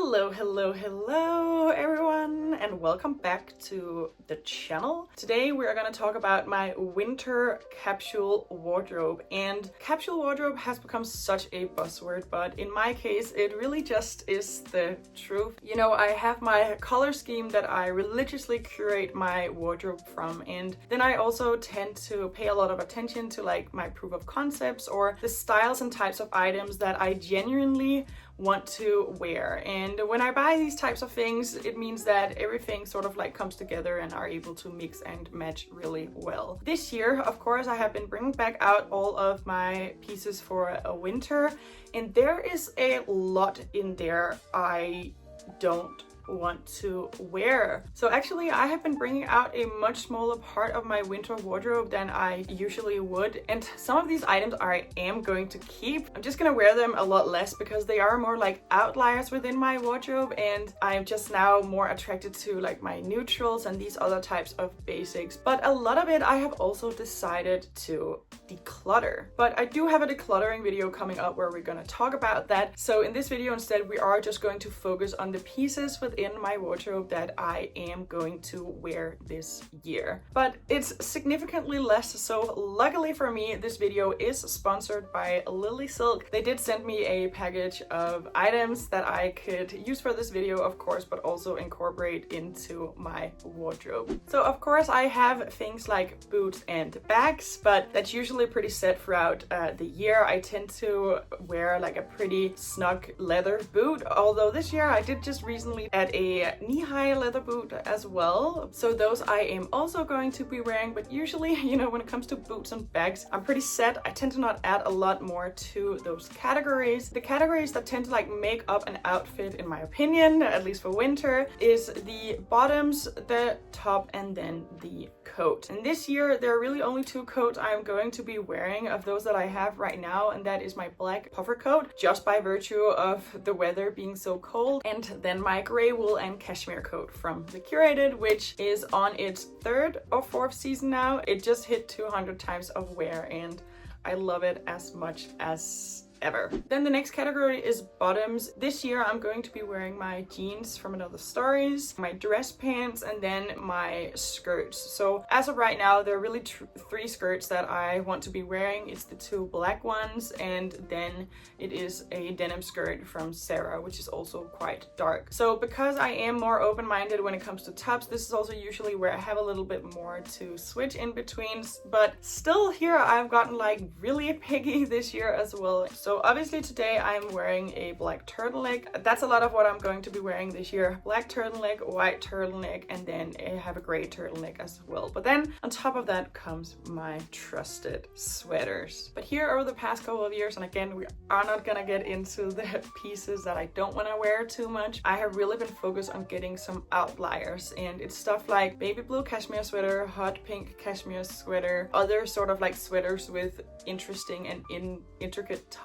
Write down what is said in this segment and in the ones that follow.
Hello everyone, and welcome back to the channel. Today we are going to talk about my winter capsule wardrobe, and capsule wardrobe has become such a buzzword, but in my case it really just is the truth. You know, I have my color scheme that I religiously curate my wardrobe from, and then I also tend to pay a lot of attention to like my proof of concepts or the styles and types of items that I genuinely want to wear. And when I buy these types of things, it means that everything sort of like comes together and are able to mix and match really well. This year, of course, I have been bringing back out all of my pieces for a winter, and there is a lot in there I don't want to wear. So actually I have been bringing out a much smaller part of my winter wardrobe than I usually would, and some of these items I am going to keep. I'm just gonna wear them a lot less because they are more like outliers within my wardrobe, and I'm just now more attracted to like my neutrals and these other types of basics. But a lot of it I have also decided to declutter. But I do have a decluttering video coming up where we're gonna talk about that. So in this video instead we are just going to focus on the pieces within my wardrobe that I am going to wear this year. But it's significantly less, so luckily for me this video is sponsored by lilysilk. They did send me a package of items that I could use for this video, of course, but also incorporate into my wardrobe. So of course I have things like boots and bags, but that's usually pretty set throughout the year. I tend to wear like a pretty snug leather boot, although this year I did just recently add a knee-high leather boot as well. So those I am also going to be wearing, but usually, you know, when it comes to boots and bags, I'm pretty set. I tend to not add a lot more to those categories. The categories that tend to like make up an outfit, in my opinion, at least for winter, is the bottoms, the top, and then the coat. And this year there are really only two coats I'm going to be wearing of those that I have right now, and that is my black puffer coat, just by virtue of the weather being so cold, and then my gray wool and cashmere coat from the Curated, which is on its third or fourth season now. It just hit 200 times of wear and I love it as much as ever. Then the next category is bottoms. This year I'm going to be wearing my jeans from Another Stories, my dress pants, and then my skirts. So as of right now there are really three skirts that I want to be wearing. It's the two black ones, and then it is a denim skirt from Sarah, which is also quite dark. So because I am more open-minded when it comes to tops, this is also usually where I have a little bit more to switch in between, but still here I've gotten like really picky this year as well. So obviously today I'm wearing a black turtleneck. That's a lot of what I'm going to be wearing this year. Black turtleneck, white turtleneck, and then I have a gray turtleneck as well. But then on top of that comes my trusted sweaters. But here over the past couple of years, and again we are not gonna get into the pieces that I don't want to wear too much, I have really been focused on getting some outliers, and it's stuff like baby blue cashmere sweater, hot pink cashmere sweater, other sort of like sweaters with interesting and intricate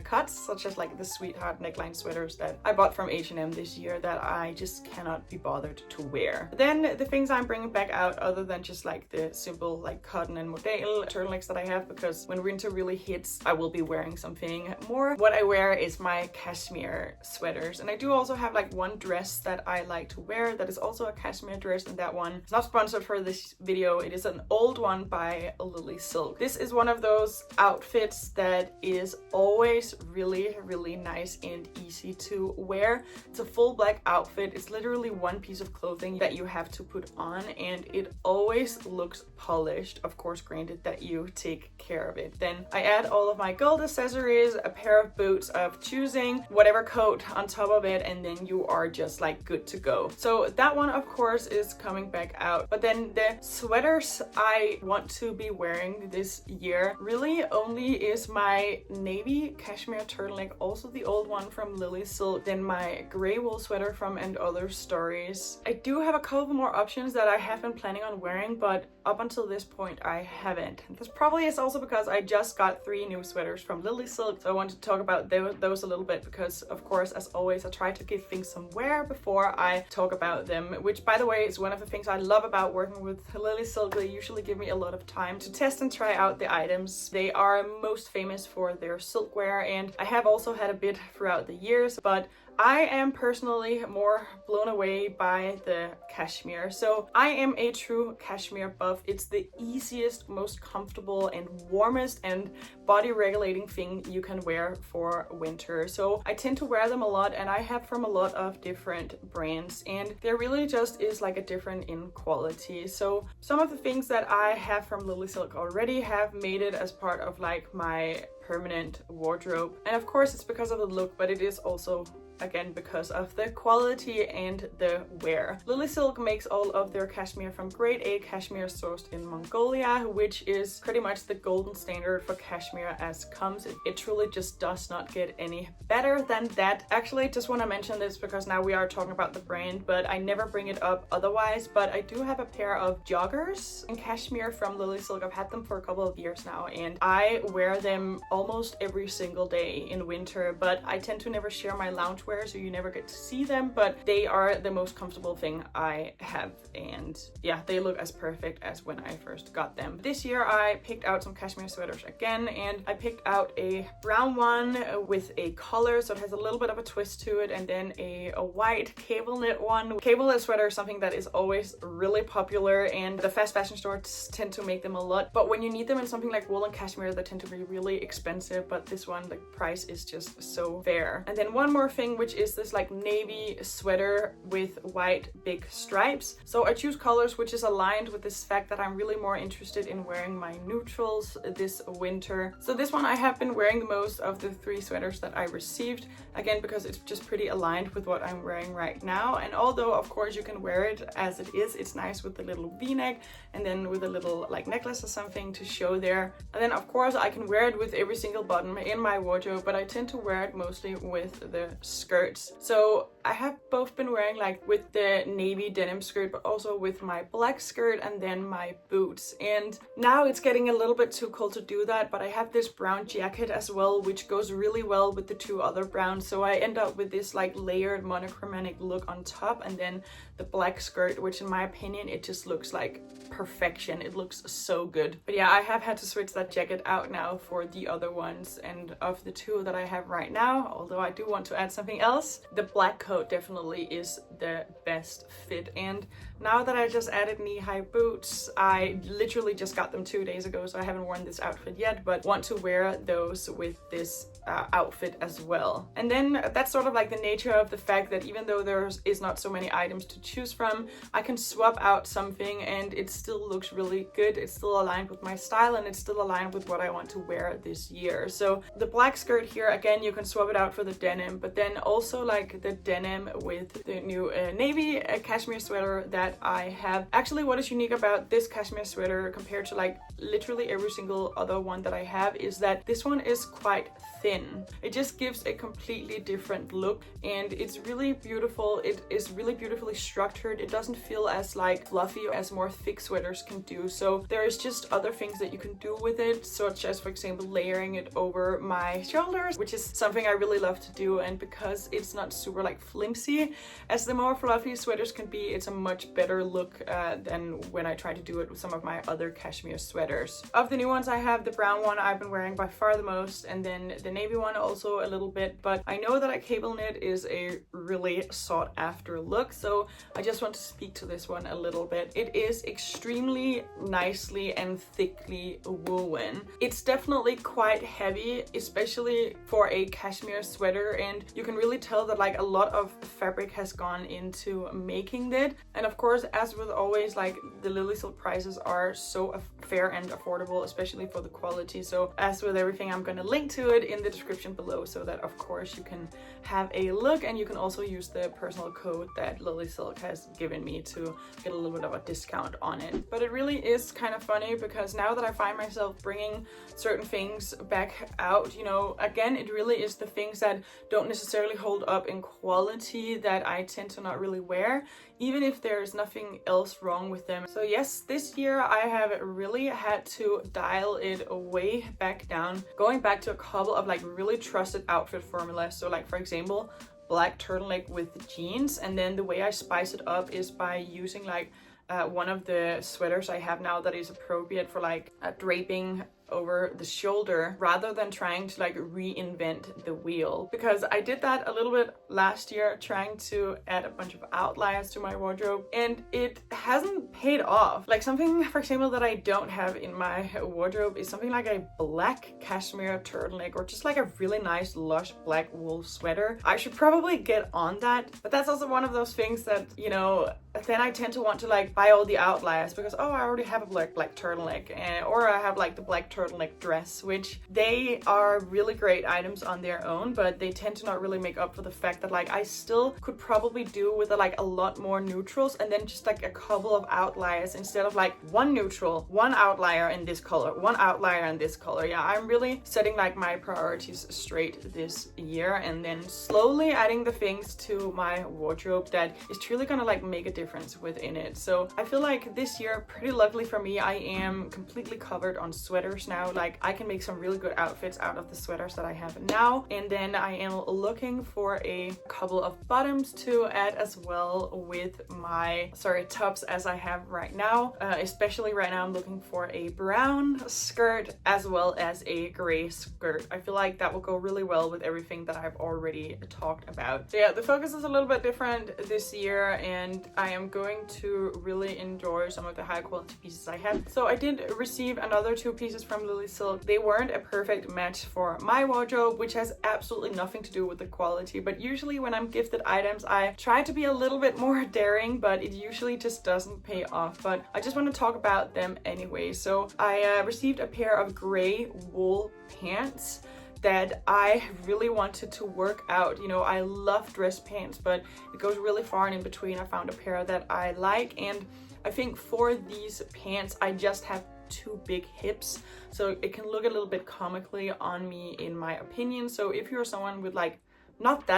cuts, such as like the sweetheart neckline sweaters that I bought from H&M this year that I just cannot be bothered to wear. But then the things I'm bringing back out, other than just like the simple like cotton and modal turtlenecks that I have, because when winter really hits I will be wearing something more. What I wear is my cashmere sweaters, and I do also have like one dress that I like to wear that is also a cashmere dress, and that one is not sponsored for this video. It is an old one by lilysilk. This is one of those outfits that is always really nice and easy to wear. It's a full black outfit. It's literally one piece of clothing that you have to put on, and it always looks polished, of course granted that you take care of it. Then I add all of my gold accessories, a pair of boots of choosing, whatever coat on top of it, and then you are just like good to go. So that one of course is coming back out. But then the sweaters I want to be wearing this year really only is my navy cashmere turtleneck, also the old one from lilysilk, then my gray wool sweater from And Other Stories. I do have a couple more options that I have been planning on wearing, but up until this point I haven't. This probably is also because I just got 3 new sweaters from lilysilk, so I want to talk about those a little bit because of course as always I try to give things some wear before I talk about them, which by the way is one of the things I love about working with lilysilk. They usually give me a lot of time to test and try out the items. They are most famous for their silk wear, and I have also had a bit throughout the years, but I am personally more blown away by the cashmere. So I am a true cashmere buff. It's the easiest, most comfortable and warmest and body regulating thing you can wear for winter. So I tend to wear them a lot, and I have from a lot of different brands, and there really just is like a difference in quality. So some of the things that I have from lilysilk already have made it as part of like my permanent wardrobe. And of course it's because of the look, but it is also again because of the quality and the wear. lilysilk makes all of their cashmere from grade A cashmere sourced in Mongolia, which is pretty much the golden standard for cashmere as comes. It truly just does not get any better than that. Actually, just want to mention this because now we are talking about the brand, but I never bring it up otherwise, but I do have a pair of joggers in cashmere from lilysilk. I've had them for a couple of years now, and I wear them almost every single day in winter, but I tend to never share my loungewear, so you never get to see them, but they are the most comfortable thing I have, and yeah, they look as perfect as when I first got them. This year I picked out some cashmere sweaters again, and I picked out a brown one with a collar, so it has a little bit of a twist to it, and then a white cable knit one. Cable knit sweater is something that is always really popular, and the fast fashion stores tend to make them a lot, but when you need them in something like wool and cashmere, they tend to be really expensive, but this one, the price is just so fair. And then one more thing, which is this like navy sweater with white big stripes. So I choose colors which is aligned with this fact that I'm really more interested in wearing my neutrals this winter. So this one I have been wearing the most of the 3 sweaters that I received, again because it's just pretty aligned with what I'm wearing right now. And although of course you can wear it as it is, it's nice with the little v-neck and then with a little like necklace or something to show there. And then of course I can wear it with every single button in my wardrobe, but I tend to wear it mostly with the skirts. So I have both been wearing like with the navy denim skirt, but also with my black skirt and then my boots. And now it's getting a little bit too cold to do that, but I have this brown jacket as well, which goes really well with the 2 other browns. So I end up with this like layered monochromatic look on top, and then the black skirt, which in my opinion, it just looks like perfection. It looks so good. But yeah, I have had to switch that jacket out now for the other ones, and of the 2 that I have right now, although I do want to add something else, the black coat definitely is the best fit. And now that I just added knee-high boots, I literally just got them 2 days ago, so I haven't worn this outfit yet, but want to wear those with this outfit as well. And then that's sort of like the nature of the fact that even though there is not so many items to choose from, I can swap out something and it still looks really good. It's still aligned with my style, and it's still aligned with what I want to wear this year. So the black skirt here, again, you can swap it out for the denim, but then also like the denim with the new navy cashmere sweater that I have. Actually, what is unique about this cashmere sweater compared to like literally every single other one that I have is that this one is quite thin. It just gives a completely different look, and it's really beautiful. It is really beautifully structured. It doesn't feel as like fluffy as more thick sweaters can do. So there is just other things that you can do with it, such as for example layering it over my shoulders, which is something I really love to do. And because it's not super like flimsy as the more fluffy sweaters can be, it's a much better look than when I try to do it with some of my other cashmere sweaters. Of the new ones I have, the brown one I've been wearing by far the most, and then the navy one also a little bit, but I know that a cable knit is a really sought after look, so I just want to speak to this one a little bit. It is extremely nicely and thickly woven. It's definitely quite heavy, especially for a cashmere sweater, and you can really tell that like a lot of fabric has gone into making it. And of course, as with always, like the lilysilk prices are so fair and affordable, especially for the quality. So as with everything, I'm gonna link to it in the description below so that of course you can have a look, and you can also use the personal code that lilysilk has given me to get a little bit of a discount on it. But it really is kind of funny because now that I find myself bringing certain things back out, you know, again, it really is the things that don't necessarily hold up in quality that I tend to not really wear, even if there's nothing else wrong with them. So yes, this year I have really had to dial it way back down, going back to a couple of like really trusted outfit formulas. So like for example, black turtleneck with jeans, and then the way I spice it up is by using like one of the sweaters I have now that is appropriate for like draping over the shoulder rather than trying to like reinvent the wheel, because I did that a little bit last year, trying to add a bunch of outliers to my wardrobe, and it hasn't paid off. Like something, for example, that I don't have in my wardrobe is something like a black cashmere turtleneck, or just like a really nice lush black wool sweater. I should probably get on that, but that's also one of those things that, you know, then I tend to want to like buy all the outliers because, oh, I already have a black turtleneck, or I have like the black turtleneck dress, which they are really great items on their own, but they tend to not really make up for the fact that like I still could probably do with a lot more neutrals and then just like a couple of outliers instead of like one neutral, one outlier in this color, one outlier in this color. Yeah, I'm really setting like my priorities straight this year, and then slowly adding the things to my wardrobe that is truly gonna like make a difference within it. So I feel like this year, pretty luckily for me, I am completely covered on sweaters now. Like I can make some really good outfits out of the sweaters that I have now, and then I am looking for a couple of bottoms to add as well with my tops as I have right now. Especially right now I'm looking for a brown skirt as well as a gray skirt. I feel like that will go really well with everything that I've already talked about. So yeah, the focus is a little bit different this year, and I am going to really enjoy some of the high quality pieces I have. So I did receive another 2 pieces from lilysilk. They weren't a perfect match for my wardrobe, which has absolutely nothing to do with the quality, but usually when I'm gifted items I try to be a little bit more daring, but it usually just doesn't pay off. But I just want to talk about them anyway. So I received a pair of gray wool pants that I really wanted to work out. You know, I love dress pants, but it goes really far and in between. I found a pair that I like, and I think for these pants I just have too big hips, so it can look a little bit comically on me in my opinion. So if you're someone with like not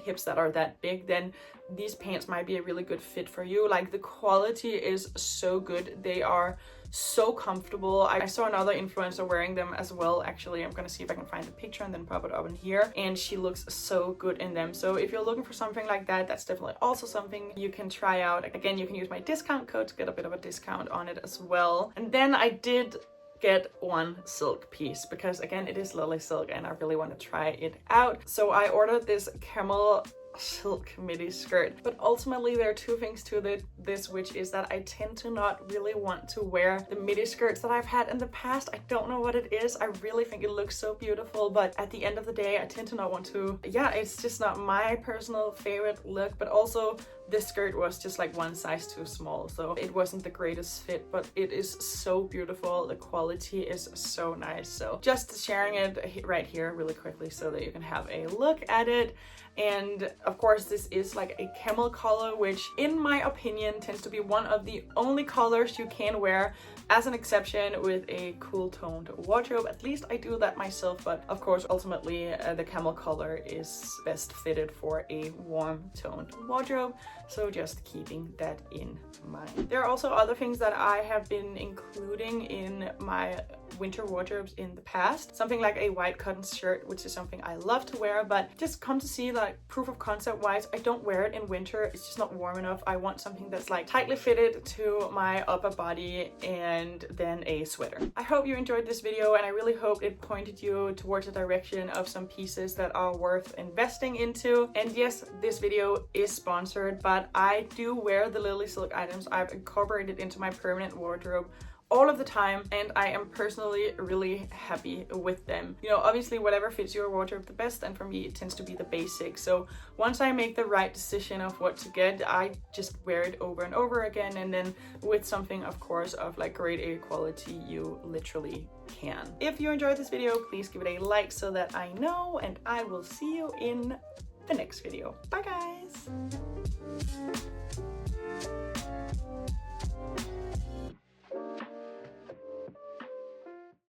hips that are that big, then these pants might be a really good fit for you. Like the quality is so good, they are so comfortable. I saw another influencer wearing them as well. Actually, I'm gonna see if I can find the picture and then pop it up in here, and she looks so good in them. So if you're looking for something like that, that's definitely also something you can try out. Again, you can use my discount code to get a bit of a discount on it as well. And then I did get one silk piece because again, it is lilysilk and I really want to try it out. So I ordered this camel silk midi skirt, but ultimately there are 2 things to this, which is that I tend to not really want to wear the midi skirts that I've had in the past. I don't know what it is. I really think it looks so beautiful, but at the end of the day I tend to not want to. Yeah, it's just not my personal favorite look, but also this skirt was just like one size too small, so it wasn't the greatest fit, but it is so beautiful. The quality is so nice. So just sharing it right here really quickly so that you can have a look at it. And of course this is like a camel color, which in my opinion tends to be one of the only colors you can wear as an exception with a cool toned wardrobe. At least I do that myself, but of course ultimately the camel color is best fitted for a warm toned wardrobe, so just keeping that in mind. There are also other things that I have been including in my winter wardrobes in the past. Something like a white cotton shirt, which is something I love to wear, but just come to see like proof of concept wise, I don't wear it in winter. It's just not warm enough. I want something that's like tightly fitted to my upper body, and then a sweater. I hope you enjoyed this video, and I really hope it pointed you towards a direction of some pieces that are worth investing into. And yes, this video is sponsored, but I do wear the lilysilk items. I've incorporated into my permanent wardrobe all of the time, and I am personally really happy with them. You know, obviously whatever fits your wardrobe the best, and for me it tends to be the basics. So once I make the right decision of what to get, I just wear it over and over again, and then with something of course of like great air quality, you literally can. If you enjoyed this video, please give it a like so that I know, and I will see you in the next video. Bye guys!